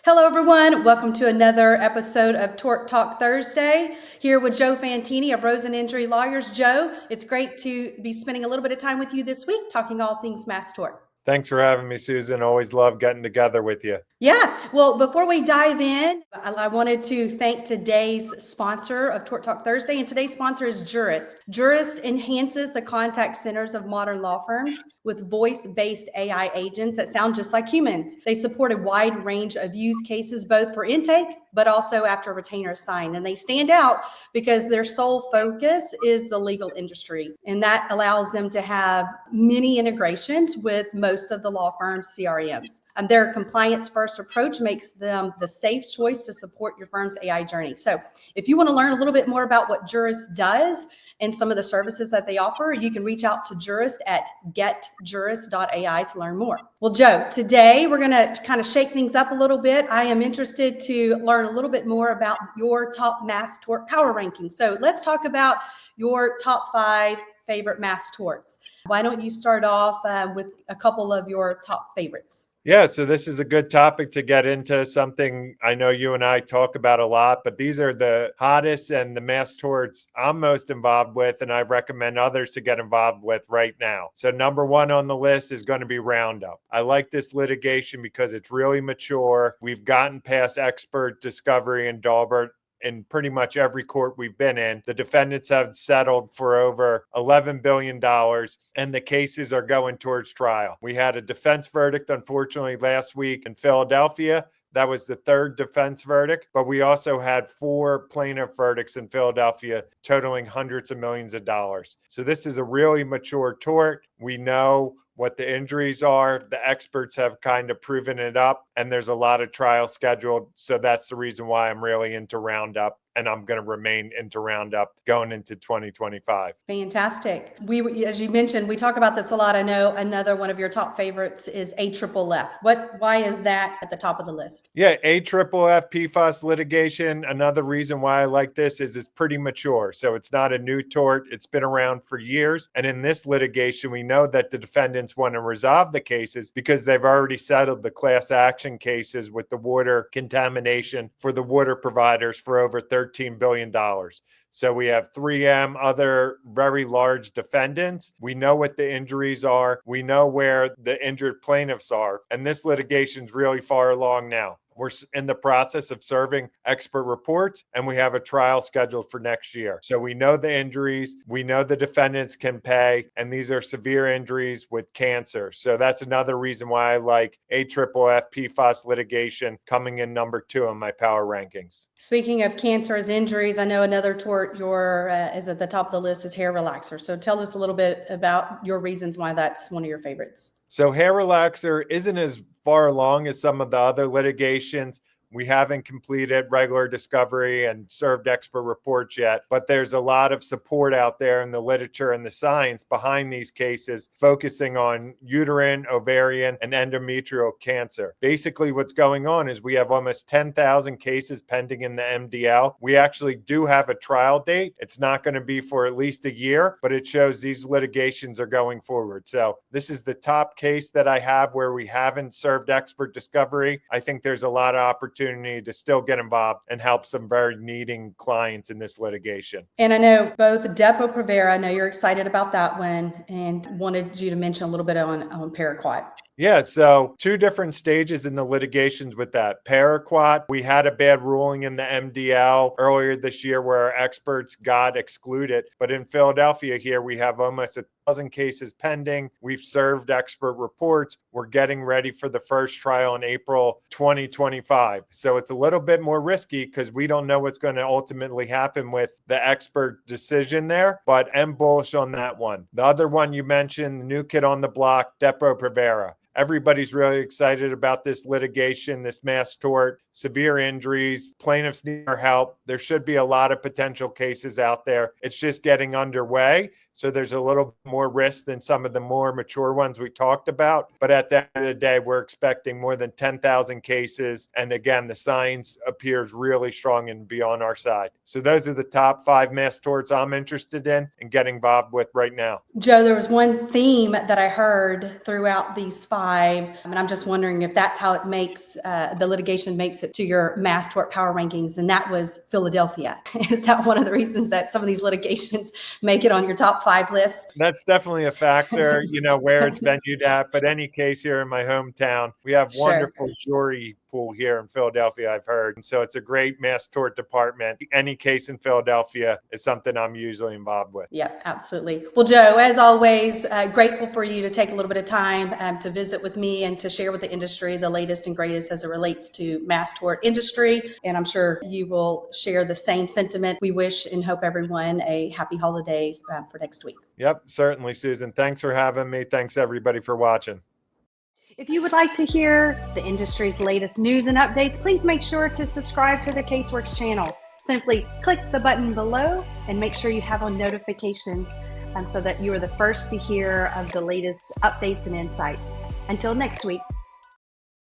Hello, everyone. Welcome to another episode of Tort Talk Thursday. Here with Joe Fantini of Rosen Injury Lawyers. Joe, it's great to be spending a little bit of time with you this week talking all things mass tort. Thanks for having me, Susan. Always love getting together with you. Yeah, well, before we dive in, I wanted to thank today's sponsor of Tort Talk Thursday, and today's sponsor is Jurist. Jurist enhances the contact centers of modern law firms with voice-based AI agents that sound just like humans. They support a wide range of use cases, both for intake, but also after retainer is signed. And they stand out because their sole focus is the legal industry. And that allows them to have many integrations with most of the law firm's CRMs. And their compliance first approach makes them the safe choice to support your firm's AI journey. So if you want to learn a little bit more about what Jurist does and some of the services that they offer, you can reach out to Jurist at getjurist.ai to learn more. Well, Joe, today we're going to kind of shake things up a little bit. I am interested to learn a little bit more about your top mass tort power rankings. So let's talk about your top 5 favorite mass torts. Why don't you start off with a couple of your top favorites? Yeah, so this is a good topic to get into, something I know you and I talk about a lot, but these are the hottest and the mass torts I'm most involved with, and I recommend others to get involved with right now. So number 1 on the list is going to be Roundup. I like this litigation because it's really mature. We've gotten past expert discovery and Daubert. In pretty much every court we've been in, the defendants have settled for over $11 billion, and the cases are going towards trial. We had a defense verdict, unfortunately, last week in Philadelphia. That was the 3rd defense verdict, but we also had 4 plaintiff verdicts in Philadelphia totaling hundreds of millions of dollars. So this is a really mature tort. We know what the injuries are. The experts have kind of proven it up, and there's a lot of trials scheduled. So that's the reason why I'm really into Roundup, and I'm going to remain into Roundup going into 2025. Fantastic. As you mentioned, we talk about this a lot. I know another one of your top favorites is AFFF. Why is that at the top of the list? Yeah, AFFF PFAS litigation. Another reason why I like this is it's pretty mature. So it's not a new tort. It's been around for years. And in this litigation, we know that the defendants want to resolve the cases because they've already settled the class action cases with the water contamination for the water providers for over $13 billion. So we have 3M, other very large defendants. We know what the injuries are. We know where the injured plaintiffs are. And this litigation is really far along now. We're in the process of serving expert reports, and we have a trial scheduled for next year. So we know the injuries, we know the defendants can pay, and these are severe injuries with cancer. So that's another reason why I like AFFF PFAS litigation coming in number 2 on my power rankings. Speaking of cancer as injuries, I know another tort is at the top of the list is hair relaxer. So tell us a little bit about your reasons why that's one of your favorites. So hair relaxer isn't as far along as some of the other litigations. We haven't completed regular discovery and served expert reports yet, but there's a lot of support out there in the literature and the science behind these cases, focusing on uterine, ovarian, and endometrial cancer. Basically, what's going on is we have almost 10,000 cases pending in the MDL. We actually do have a trial date. It's not going to be for at least a year, but it shows these litigations are going forward. So this is the top case that I have where we haven't served expert discovery. I think there's a lot of opportunity to still get involved and help some very needing clients in this litigation. And I know both Depo-Provera, I know you're excited about that one, and wanted you to mention a little bit on Paraquat. Yeah, so 2 different stages in the litigations with that. Paraquat, we had a bad ruling in the MDL earlier this year where our experts got excluded. But in Philadelphia here, we have almost 1,000 cases pending. We've served expert reports. We're getting ready for the first trial in April 2025. So it's a little bit more risky because we don't know what's going to ultimately happen with the expert decision there, but I'm bullish on that one. The other one you mentioned, the new kid on the block, Depo-Provera. Everybody's really excited about this litigation, this mass tort, severe injuries, plaintiffs need our help. There should be a lot of potential cases out there. It's just getting underway. So there's a little more risk than some of the more mature ones we talked about. But at the end of the day, we're expecting more than 10,000 cases. And again, the science appears really strong and be on our side. So those are the top 5 mass torts I'm interested in and getting involved with right now. Joe, there was one theme that I heard throughout these 5, and I'm just wondering if that's how it makes, the litigation makes it to your mass tort power rankings, and that was Philadelphia. Is that one of the reasons that some of these litigations make it on your top 5 list? That's definitely a factor, where it's venued at. But any case here in my hometown, we have Sure. wonderful jury pool here in Philadelphia, I've heard. And so it's a great mass tort department. Any case in Philadelphia is something I'm usually involved with. Yeah, absolutely. Well, Joe, as always, grateful for you to take a little bit of time to visit with me and to share with the industry the latest and greatest as it relates to mass tort industry. And I'm sure you will share the same sentiment. We wish and hope everyone a happy holiday for next week. Yep, certainly, Susan. Thanks for having me. Thanks, everybody, for watching. If you would like to hear the industry's latest news and updates, please make sure to subscribe to the Caseworks channel. Simply click the button below and make sure you have on notifications so that you are the first to hear of the latest updates and insights. Until next week.